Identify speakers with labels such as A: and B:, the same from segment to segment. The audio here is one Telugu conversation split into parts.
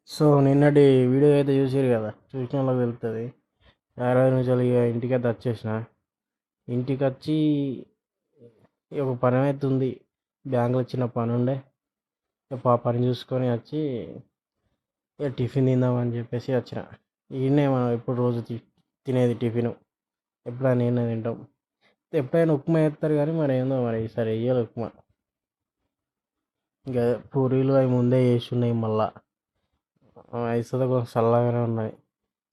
A: సో నిన్నటి వీడియో అయితే చూసారు కదా, చూసిన వాళ్ళకి తెలుస్తుంది. 20 నిమిషాలు ఇక ఇంటికైతే వచ్చేసిన. ఇంటికి వచ్చి ఒక పని అయితే ఉంది, బ్యాంకులో చిన్న పని ఉండే. ఇక ఆ పని చూసుకొని వచ్చి ఇక టిఫిన్ తిందామని చెప్పేసి వచ్చిన. ఈయనే మనం ఎప్పుడు రోజు తినేది టిఫిన్, ఎప్పుడైనా నేనే తింటాం. ఎప్పుడైనా ఉప్మా వేస్తారు కానీ మరి ఏందో మరి ఈసారి వేయాలి ఉప్మా. ఇంకా పూరీలు అవి ముందే వేసి ఉన్నాయి, మళ్ళా ఐస్తుంది కొంచెం చల్లగానే ఉన్నాయి.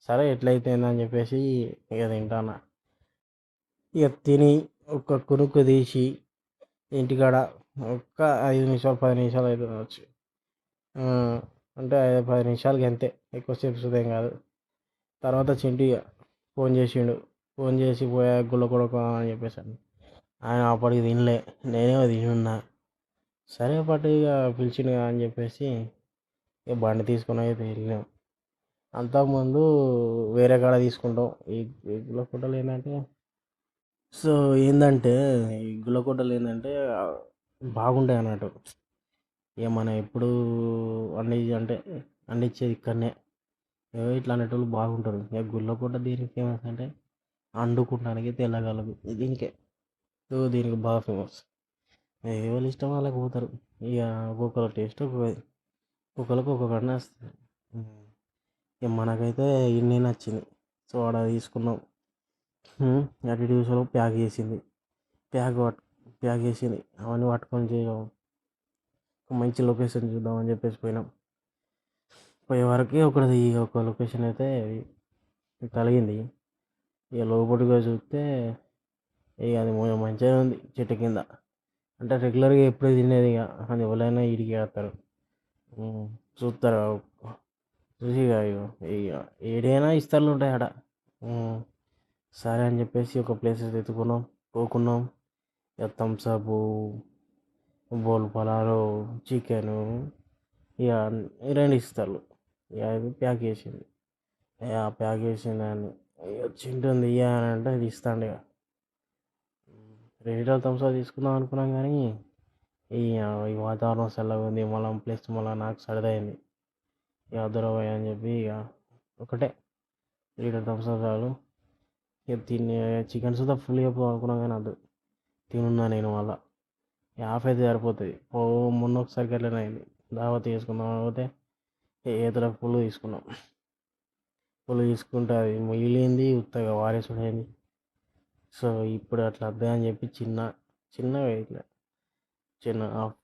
A: సరే ఎట్లయితే అని చెప్పేసి ఇక తింటాను. ఇక తిని ఒక కునుకు తీసి ఇంటికాడ ఒక్క 5 నిమిషాలు 10 నిమిషాలు అయితే వచ్చి, అంటే 10 నిమిషాలకి అంతే, ఎక్కువసేపు సుదేం కాదు. తర్వాత చింటి ఫోన్ చేసిండు. ఫోన్ చేసి పోయా గుళ్ళ కొడుకు అని చెప్పేసాను. ఆయన అప్పటికి తినలే, నేనే తినున్నా. సరే పట్టు ఇక పిలిచిండు అని చెప్పేసి ఇక బండి తీసుకుని అయితే వెళ్ళినాం. అంతకుముందు వేరే కాడ తీసుకుంటాం. ఈ గుళ్ళ ఫోటోలు ఏంటంటే, సో ఏంటంటే ఈ గుల్లకోటలు ఏంటంటే బాగుంటాయి అన్నట్టు. ఇక మనం ఎప్పుడు అంటే అందించేది ఇక్కడనే. ఏవో ఇట్లా అనేటోళ్ళు బాగుంటారు. ఇక గుల్లకోట దీనికి ఫేమస్ అంటే వండుకుంటానికి తెల్లగలగు దీనికే. సో దీనికి బాగా ఫేమస్. ఎవరి ఇష్టం వాళ్ళకి పోతారు. ఇక ఒక్కొక్కరు టేస్ట్ ఒక్కొక్కరికి ఒక్కొక్కటి వస్తుంది. ఇక మనకైతే ఇన్ని నచ్చింది. సో ఆడ తీసుకున్నాం. అటు ఇటు చూసాను, ప్యాక్ ప్యాక్ చేసింది. అవన్నీ పట్టుకొని చేయడం, ఒక మంచి లొకేషన్ చూద్దామని చెప్పేసి పోయినాం. పోయే వరకు ఒక లొకేషన్ అయితే కలిగింది. ఇక లోపలిగా చూస్తే ఇక అది మంచిగా ఉంది, చెట్టు కింద. అంటే రెగ్యులర్గా ఎప్పుడూ తినేది, ఇక అది ఎవరైనా ఇడికి వేస్తారు, చూస్తారు. చూసి ఇక ఏడైనా ఇస్తాలు ఉంటాయి ఆడ. సరే అని చెప్పేసి ఒక ప్లేసెస్ ఎత్తుకున్నాం, పోకున్నాం. ఇక థమ్స్అప్, బోల్ పలారు, చికెను, ఇక 2 ఇస్తారు. ఇక అది ప్యాక్ చేసింది. ఇక ప్యాక్ చేసిందని ఇక చింటుంది ఇక అని అంటే అది ఇస్తాండి. ఇక 2 లీటర్ల థమ్స్అప్ తీసుకుందాం అనుకున్నాం కానీ ఈ ఈ వాతావరణం చల్లగా ఉంది, మళ్ళీ నాకు సరదైంది. ఇక అద్దరపోయా అని చెప్పి ఇక ఒకటే లీటర్ థమ్స్అప్ చాలు. ఇక తిని చికెన్ సుతా ఫుల్ చెప్పు అనుకున్నాం కానీ అది తినున్నా నేను. మళ్ళీ హాఫ్ అయితే సరిపోతుంది. మొన్న ఒకసారికి అట్లనే అయింది. దావత్ చేసుకుందాం పోతే ఏతర పులు తీసుకుంటే అది మిగిలింది, ఉత్తగా వారేసుడైంది. సో ఇప్పుడు అట్లా వద్దా అని చెప్పి చిన్నగా ఇట్లా హాఫ్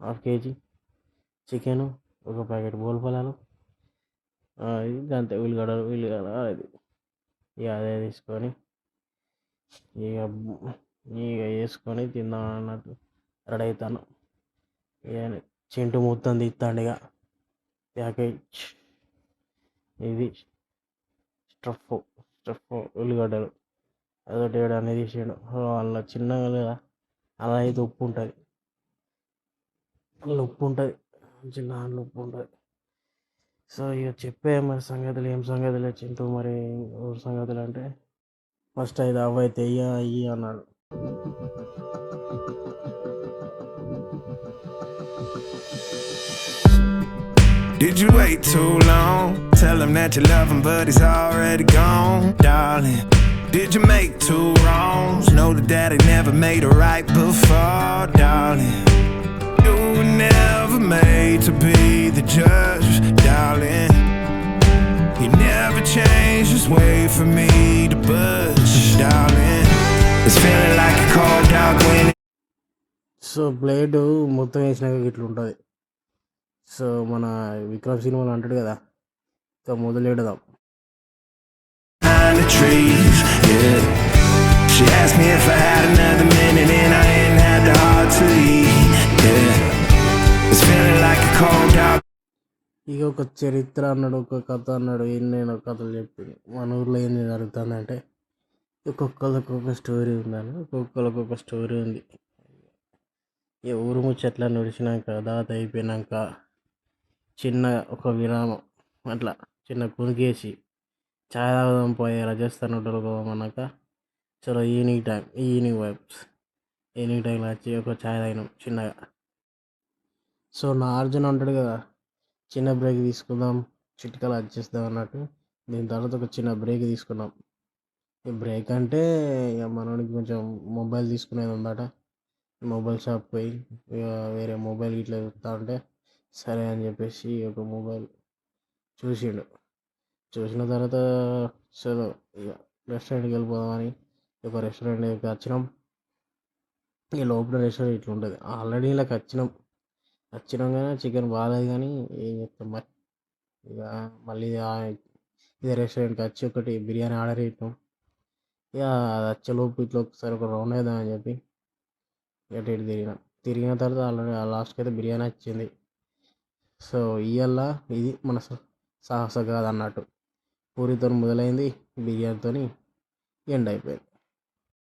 A: హాఫ్ కేజీ చికెను, ఒక ప్యాకెట్ బోల్ పొలాలు, ఇది అంతే. ఉల్లిగడ్డ అది. ఇక అదే తీసుకొని ఇక ఇక వేసుకొని తిందాం అన్నట్టు రెడీ అవుతాను. ఇక చింటు మొత్తం తీస్తాడు ఇక ప్యాకేజ్. ఇది స్టఫ్ స్టఫ్ ఉల్లిగడ్డలు అదొకటి ఏడు అనేది తీసాడు. అలా చిన్నగా లేదా, అలా అయితే ఉప్పు ఉంటుంది, అందులో ఉప్పు ఉంటుంది, చిన్న దాంట్లో ఉప్పు ఉంటుంది. సో ఇక చెప్పే మరి సంగతులు ఏం సంగతులు చింటూ మరి ఊరు సంగతులు అంటే, ఫస్ట్ అయితే అయితే అయ్యి అన్నాడు.
B: Did you wait too long? Tell him that you love him, but he's already gone, darling. Did you make two wrongs? Know that daddy never made it right before, darling. You were never made to be the judge, darling. You never changed, just wait for me to budge, darling. It's feeling like a cold dog when.
A: So blade మొత్తం వేసినాక ఇట్లా ఉంటుంది. సో మన విక్రమ్ సినిమాలో అంటాడు కదా, ఇక మొదలెడదాం.
B: The trees, yeah. She asked me if I had another minute and I ain't had the heart to leave, yeah. It's feeling like a cold dog.
A: ఇక ఒక చరిత్ర అన్నాడు, ఒక కథ అన్నాడు. ఎన్నైనా కథలు చెప్పింది. మన ఊర్లో ఏంది జరుగుతుందంటే, ఒక్కొక్కరికి ఒక స్టోరీ ఉందని, ఒక్కొక్కరికి ఒక స్టోరీ ఉంది. ఇక ఊరు ముచ్చట్లా నడిచినాక, దాత అయిపోయినాక చిన్న ఒక విరామం, అట్లా చిన్న కునికేసి ఛాయ్ తాగుదాం పోయే రాజస్థాన్ హోటల్కి పోదామన్నాక, చలో ఈవినింగ్ వైబ్స్. ఈవినింగ్ టైంలో వచ్చి ఒక ఛాయ్ తాగినాం చిన్నగా. సో నా అర్జున్ అంటాడు కదా, చిన్న బ్రేక్ తీసుకుందాం, చిటికలు వచ్చేద్దాం అన్నట్టు దీని తర్వాత ఒక చిన్న బ్రేక్ తీసుకున్నాం. ఈ బ్రేక్ అంటే ఇక మనోడికి కొంచెం మొబైల్ తీసుకునేది ఉందట. మొబైల్ షాప్ పోయి ఇక వేరే మొబైల్ ఇట్లా చూస్తా ఉంటే సరే అని చెప్పేసి ఒక మొబైల్ చూసిండు. చూసిన తర్వాత చలో ఇక రెస్టారెంట్కి వెళ్ళిపోదామని ఒక రెస్టారెంట్ దగ్గరికి వచ్చినాం. ఇక లోపల రెస్టారెంట్ ఇట్లా ఉంటుంది. ఆల్రెడీ ఇలా వచ్చినాం కానీ చికెన్ బాగాలేదు, కానీ ఏం చెప్తాం మరి. ఇక మళ్ళీ ఇదే రెస్టారెంట్కి వచ్చి ఒకటి బిర్యానీ ఆర్డర్ పెట్టినాం. ఇక అది వచ్చేలోపు ఇట్లా ఒకసారి ఒక రౌండ్ వేద్దామని చెప్పి ఇటు ఇటు తిరిగిన తర్వాత ఆల్రెడీ లాస్ట్కి అయితే బిర్యానీ వచ్చింది. సో ఇవాళ ఇది మన సాహస కాదు అన్నట్టు. పూరితో మొదలైంది, బిర్యానీతో ఎండ్ అయిపోయింది.